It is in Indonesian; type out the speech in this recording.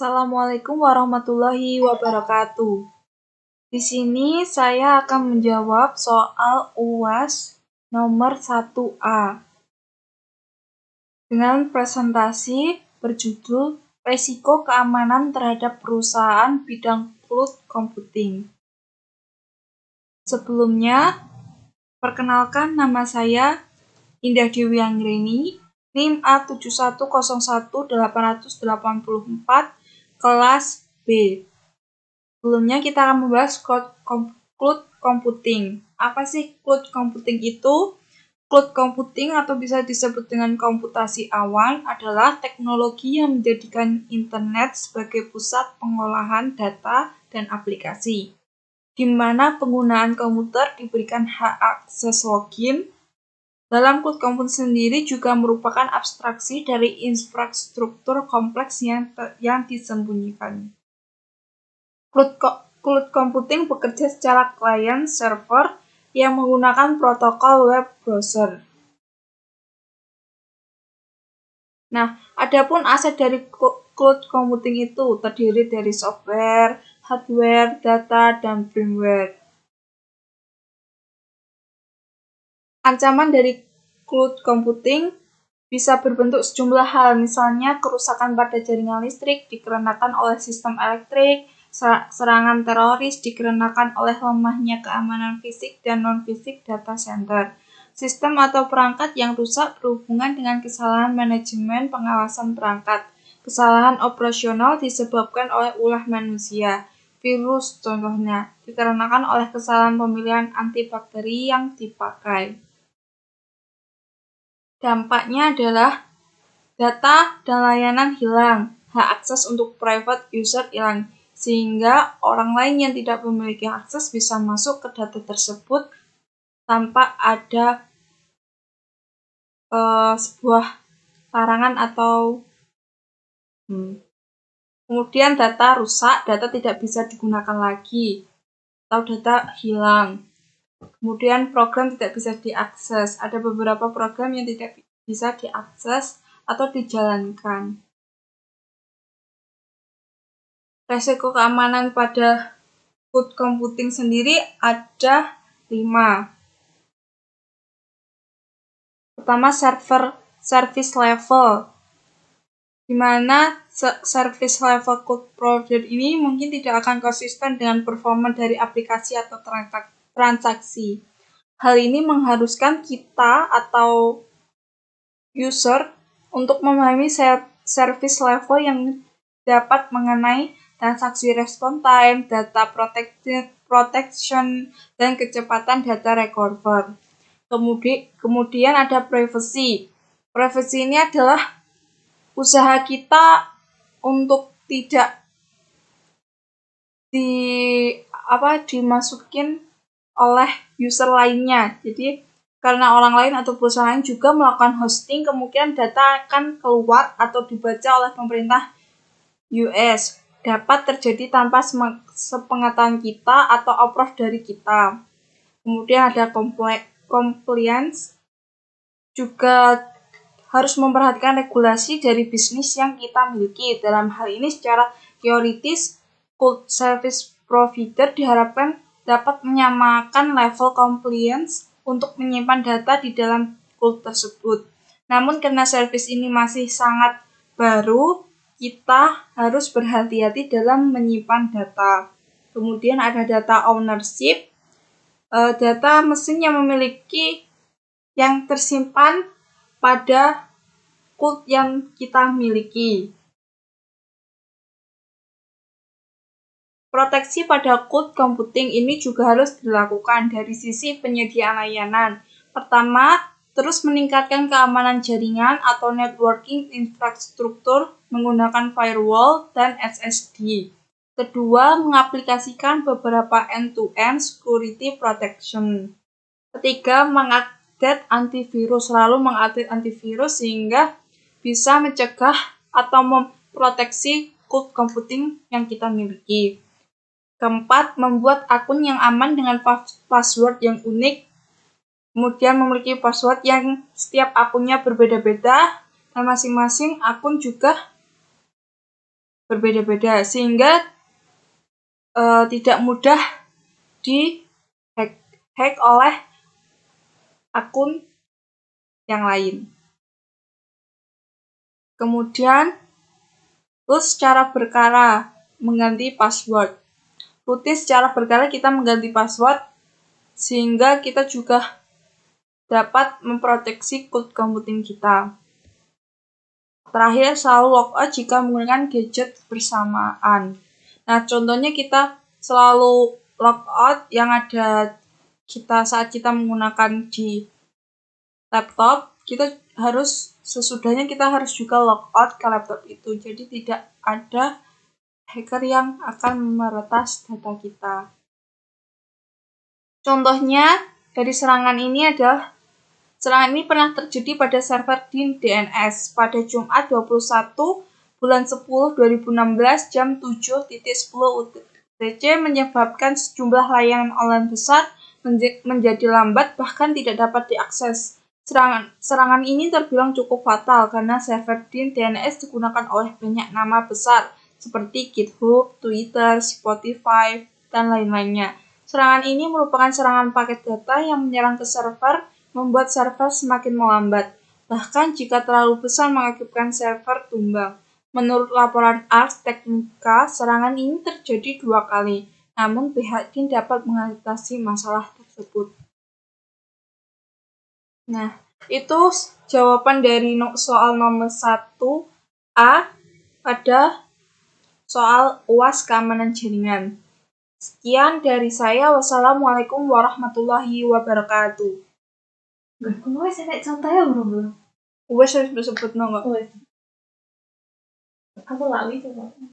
Assalamualaikum warahmatullahi wabarakatuh. Di sini saya akan menjawab soal UAS nomor 1A dengan presentasi berjudul Resiko Keamanan Terhadap Perusahaan Bidang Cloud Computing. Sebelumnya, perkenalkan nama saya Indah Dewi Anggreni, NIM A7101884, kelas B. Sebelumnya kita akan membahas cloud computing. Apa sih cloud computing itu? Cloud computing atau bisa disebut dengan komputasi awan adalah teknologi yang menjadikan internet sebagai pusat pengolahan data dan aplikasi, di mana penggunaan komputer diberikan hak akses login. Dalam cloud computing sendiri juga merupakan abstraksi dari infrastruktur kompleks yang disembunyikan. Cloud computing bekerja secara client-server yang menggunakan protokol web browser. Nah, adapun aset dari cloud computing itu terdiri dari software, hardware, data, dan firmware. Ancaman dari cloud computing bisa berbentuk sejumlah hal, misalnya kerusakan pada jaringan listrik dikarenakan oleh sistem elektrik, serangan teroris dikarenakan oleh lemahnya keamanan fisik dan non-fisik data center, sistem atau perangkat yang rusak berhubungan dengan kesalahan manajemen pengawasan perangkat, kesalahan operasional disebabkan oleh ulah manusia, virus contohnya, dikarenakan oleh kesalahan pemilihan antibakteri yang dipakai. Dampaknya adalah data dan layanan hilang, hak akses untuk private user hilang, sehingga orang lain yang tidak memiliki akses bisa masuk ke data tersebut tanpa ada sebuah larangan atau kemudian data rusak, data tidak bisa digunakan lagi, atau data hilang. Kemudian program tidak bisa diakses. Ada beberapa program yang tidak bisa diakses atau dijalankan. Resiko keamanan pada cloud computing sendiri ada 5. Pertama, service level, di mana service level cloud provider ini mungkin tidak akan konsisten dengan performa dari aplikasi atau transaksi. Hal ini mengharuskan kita atau user untuk memahami service level yang dapat mengenai transaksi respon time, data protection, dan kecepatan data recover. Kemudian ada privacy. Privacy ini adalah usaha kita untuk tidak dimasukin oleh user lainnya. Jadi karena orang lain atau perusahaan lain juga melakukan hosting, kemungkinan data akan keluar atau dibaca oleh pemerintah US dapat terjadi tanpa sepengetahuan kita atau approve dari kita. Kemudian ada compliance, juga harus memperhatikan regulasi dari bisnis yang kita miliki. Dalam hal ini secara teoritis, cloud service provider diharapkan dapat menyamakan level compliance untuk menyimpan data di dalam cloud tersebut. Namun karena service ini masih sangat baru, kita harus berhati-hati dalam menyimpan data. Kemudian ada data ownership, data mesin yang tersimpan pada cloud yang kita miliki. Proteksi pada cloud computing ini juga harus dilakukan dari sisi penyediaan layanan. Pertama, terus meningkatkan keamanan jaringan atau networking infrastruktur menggunakan firewall dan SSD. Kedua, mengaplikasikan beberapa end-to-end security protection. Ketiga, mengupdate antivirus, sehingga bisa mencegah atau memproteksi cloud computing yang kita miliki. Keempat, membuat akun yang aman dengan password yang unik. Kemudian memiliki password yang setiap akunnya berbeda-beda, dan masing-masing akun juga berbeda-beda sehingga tidak mudah di-hack oleh akun yang lain. Kemudian, terus secara berkala mengganti password. Rutin secara berkala kita mengganti password sehingga kita juga dapat memproteksi cloud computing kita. Terakhir, selalu logout jika menggunakan gadget bersamaan. Nah, contohnya kita selalu logout yang ada saat kita menggunakan di laptop, sesudahnya kita harus juga logout ke laptop itu. Jadi tidak ada hacker yang akan meretas data kita. Contohnya dari serangan ini pernah terjadi pada server DNS pada Jumat 21 bulan 10 2016 jam 7.10 UTC menyebabkan sejumlah layanan online besar menjadi lambat bahkan tidak dapat diakses. Serangan ini terbilang cukup fatal karena server DNS digunakan oleh banyak nama besar seperti GitHub, Twitter, Spotify, dan lain-lainnya. Serangan ini merupakan serangan paket data yang menyerang ke server, membuat server semakin melambat. Bahkan jika terlalu besar mengakibatkan server tumbang. Menurut laporan Ars Technica, serangan ini terjadi 2 kali, namun pihak DIN dapat mengatasi masalah tersebut. Nah, itu jawaban dari soal nomor 1A pada soal UAS keamanan jaringan. Sekian dari saya. Wassalamualaikum warahmatullahi wabarakatuh. Gue sampai contohnya belum? Wes disebut nggak? Aku lali coba.